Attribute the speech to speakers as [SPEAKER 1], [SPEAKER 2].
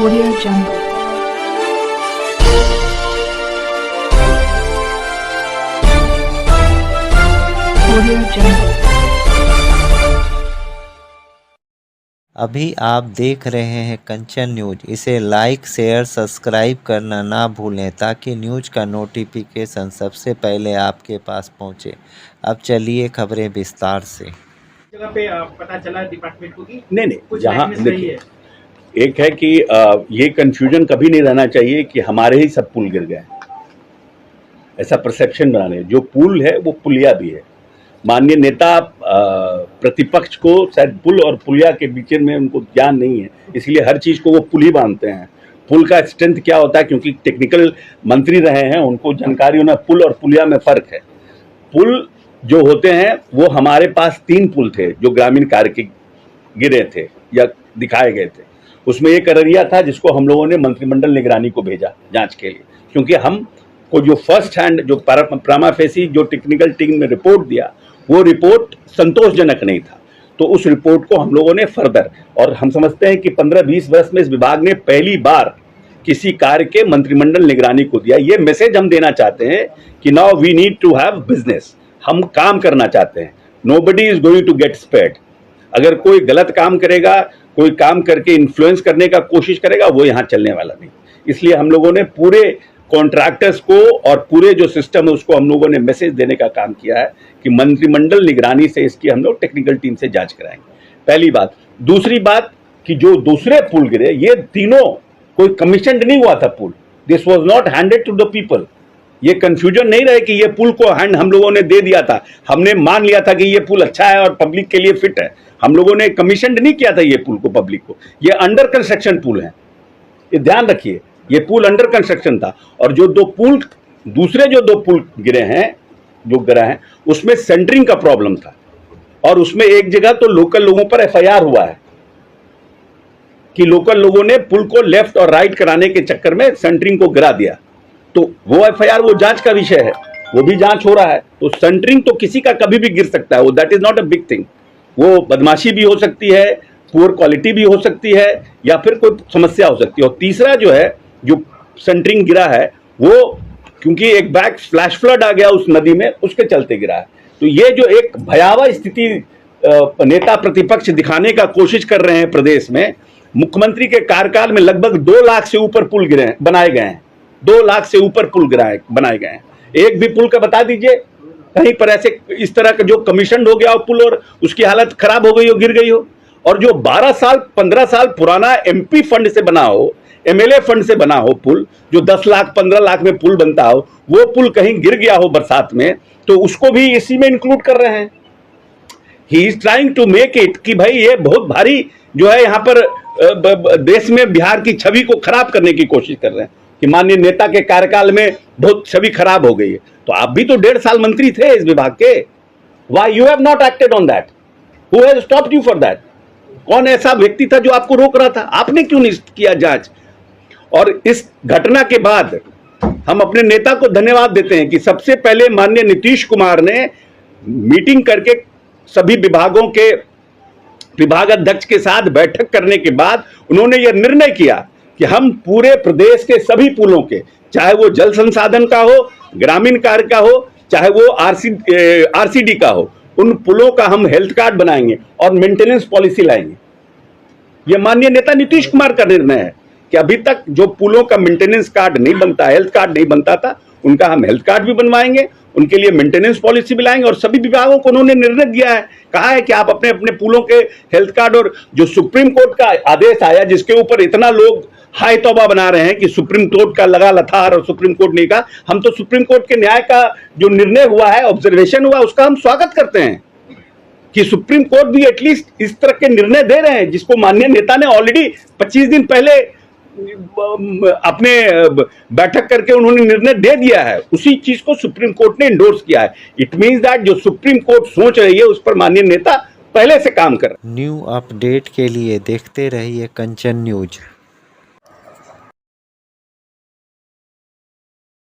[SPEAKER 1] Audio Jungle. Audio Jungle.
[SPEAKER 2] अभी आप देख रहे हैं कंचन न्यूज। इसे लाइक शेयर सब्सक्राइब करना ना भूलें ताकि न्यूज का नोटिफिकेशन सबसे पहले आपके पास पहुंचे। अब चलिए खबरें विस्तार से।
[SPEAKER 3] जगह पे पता चला डिपार्टमेंट को कि
[SPEAKER 4] नहीं
[SPEAKER 3] कुछ
[SPEAKER 4] जहाँ
[SPEAKER 3] likeness नहीं
[SPEAKER 4] देखिए,
[SPEAKER 3] है।
[SPEAKER 4] एक है कि ये कंफ्यूजन कभी नहीं रहना चाहिए कि हमारे ही सब पुल गिर गए, ऐसा परसेप्शन बनाने। जो पुल है वो पुलिया भी है। माननीय नेता प्रतिपक्ष को शायद पुल और पुलिया के बीच में उनको ज्ञान नहीं है, इसलिए हर चीज़ को वो पुल ही मानते हैं। पुल का स्ट्रेंथ क्या होता है, क्योंकि टेक्निकल मंत्री रहे हैं, उनको जानकारी होना। पुल और पुलिया में फ़र्क है। पुल जो होते हैं वो हमारे पास 3 पुल थे जो ग्रामीण कार्य के गिरे थे या दिखाए गए थे। उसमें एक अररिया था जिसको हम लोगों ने मंत्रिमंडल निगरानी को भेजा जांच के लिए, क्योंकि हम को जो फर्स्ट हैंड जो प्रामा फेसी जो टेक्निकल टीम ने रिपोर्ट दिया वो रिपोर्ट संतोषजनक नहीं था। तो उस रिपोर्ट को हम लोगों ने फर्दर, और हम समझते हैं कि 15-20 वर्ष में इस विभाग ने पहली बार किसी कार्य के मंत्रिमंडल निगरानी को दिया। ये मैसेज हम देना चाहते हैं कि now we need to have business. हम काम करना चाहते हैं। Nobody is going to get spared. अगर कोई गलत काम करेगा, कोई काम करके इन्फ्लुएंस करने का कोशिश करेगा, वो यहाँ चलने वाला नहीं। इसलिए हम लोगों ने पूरे कॉन्ट्रैक्टर्स को और पूरे जो सिस्टम है उसको हम लोगों ने मैसेज देने का काम किया है कि मंत्रिमंडल निगरानी से इसकी हम लोग टेक्निकल टीम से जांच कराएंगे। पहली बात। दूसरी बात कि जो दूसरे पुल गिरे, ये तीनों कोई कमीशन नहीं हुआ था पुल। This was not handed to the people. ये कंफ्यूजन नहीं रहे कि ये पुल को हैंड हम लोगों ने दे दिया था। हमने मान लिया था कि ये पुल अच्छा है और पब्लिक के लिए फिट है। हम लोगों ने कमीशन नहीं किया था ये पुल को पब्लिक को। ये अंडर कंस्ट्रक्शन पुल है, ये ध्यान रखिए। ये पुल अंडर कंस्ट्रक्शन था। और जो दूसरे जो 2 पुल गिरे हैं, जो गिरा है, उसमें सेंटरिंग का प्रॉब्लम था। और उसमें एक जगह तो लोकल लोगों पर FIR हुआ है कि लोकल लोगों ने पुल को लेफ्ट और राइट कराने के चक्कर में सेंटरिंग को गिरा दिया। तो वो FIR वो जांच का विषय है, वो भी जांच हो रहा है। तो सेंटरिंग तो किसी का कभी भी गिर सकता है, वो that is not a big thing. वो बदमाशी भी हो सकती है, पुअर क्वालिटी भी हो सकती है, या फिर कोई समस्या हो सकती है। और तीसरा जो है, जो सेंटरिंग गिरा है, वो क्योंकि एक बैक फ्लैश फ्लड आ गया उस नदी में, उसके चलते गिरा है। तो ये जो एक भयावह स्थिति नेता प्रतिपक्ष दिखाने का कोशिश कर रहे हैं प्रदेश में, मुख्यमंत्री के कार्यकाल में लगभग 2 लाख से ऊपर पुल बनाए गए हैं। 2 लाख से ऊपर पुल बनाए गए हैं। एक भी पुल का बता दीजिए कहीं पर ऐसे इस तरह का जो कमीशन हो गया हो पुल और उसकी हालत खराब हो गई हो, गिर गई हो। और जो 12 साल 15 साल पुराना MP फंड से बना हो, MLA फंड से बना हो पुल, जो 10 लाख 15 लाख में पुल बनता हो, वो पुल कहीं गिर गया हो बरसात में, तो उसको भी इसी में इंक्लूड कर रहे हैं। He is trying to make it कि भाई ये बहुत भारी जो है यहाँ पर देश में बिहार की छवि को खराब करने की कोशिश कर रहे हैं कि माननीय नेता के कार्यकाल में बहुत छवि खराब हो गई है। तो आप भी तो 1.5 साल मंत्री थे इस विभाग के। Why you have not acted on that? Who has stopped you for that? कौन ऐसा व्यक्ति था जो आपको रोक रहा था? आपने क्यों नहीं किया जांच? और इस घटना के बाद हम अपने नेता को धन्यवाद देते हैं कि सबसे पहले माननीय नीतीश कुमार ने मीटिंग करके सभी विभागों के विभागाध्यक्ष के साथ बैठक करने के बाद उन्होंने यह निर्णय किया कि हम पूरे प्रदेश के सभी पुलों के, चाहे वो जल संसाधन का हो, ग्रामीण कार्य का हो, चाहे वो RCD का हो, उन पुलों का हम हेल्थ कार्ड बनाएंगे और मेंटेनेंस पॉलिसी लाएंगे। ये माननीय नेता नीतीश कुमार का निर्णय है कि अभी तक जो पुलों का मेंटेनेंस कार्ड नहीं बनता, हेल्थ कार्ड नहीं बनता था, उनका हम हेल्थ कार्ड भी बनवाएंगे, उनके लिए मेंटेनेंस पॉलिसी भी लाएंगे। और सभी विभागों को उन्होंने निर्णय दिया है, कहा है कि आप अपने अपने पुलों के हेल्थ कार्ड, और जो सुप्रीम कोर्ट का आदेश आया जिसके ऊपर इतना लोग हाय तौबा बना रहे हैं कि सुप्रीम कोर्ट का लगा लथार और सुप्रीम कोर्ट ने कहा, हम तो सुप्रीम कोर्ट के न्याय का जो निर्णय हुआ है, ऑब्जर्वेशन हुआ, उसका हम स्वागत करते हैं कि सुप्रीम कोर्ट भी एटलीस्ट इस तरह के निर्णय दे रहे हैं जिसको माननीय नेता ने ऑलरेडी 25 दिन पहले अपने बैठक करके उन्होंने निर्णय दे दिया है। उसी चीज को सुप्रीम कोर्ट ने इंडोर्स किया है। इट मींस दैट जो सुप्रीम कोर्ट सोच रही है उस पर माननीय नेता पहले से काम कर रहे हैं।
[SPEAKER 2] न्यू अपडेट के लिए देखते रहिए कंचन न्यूज।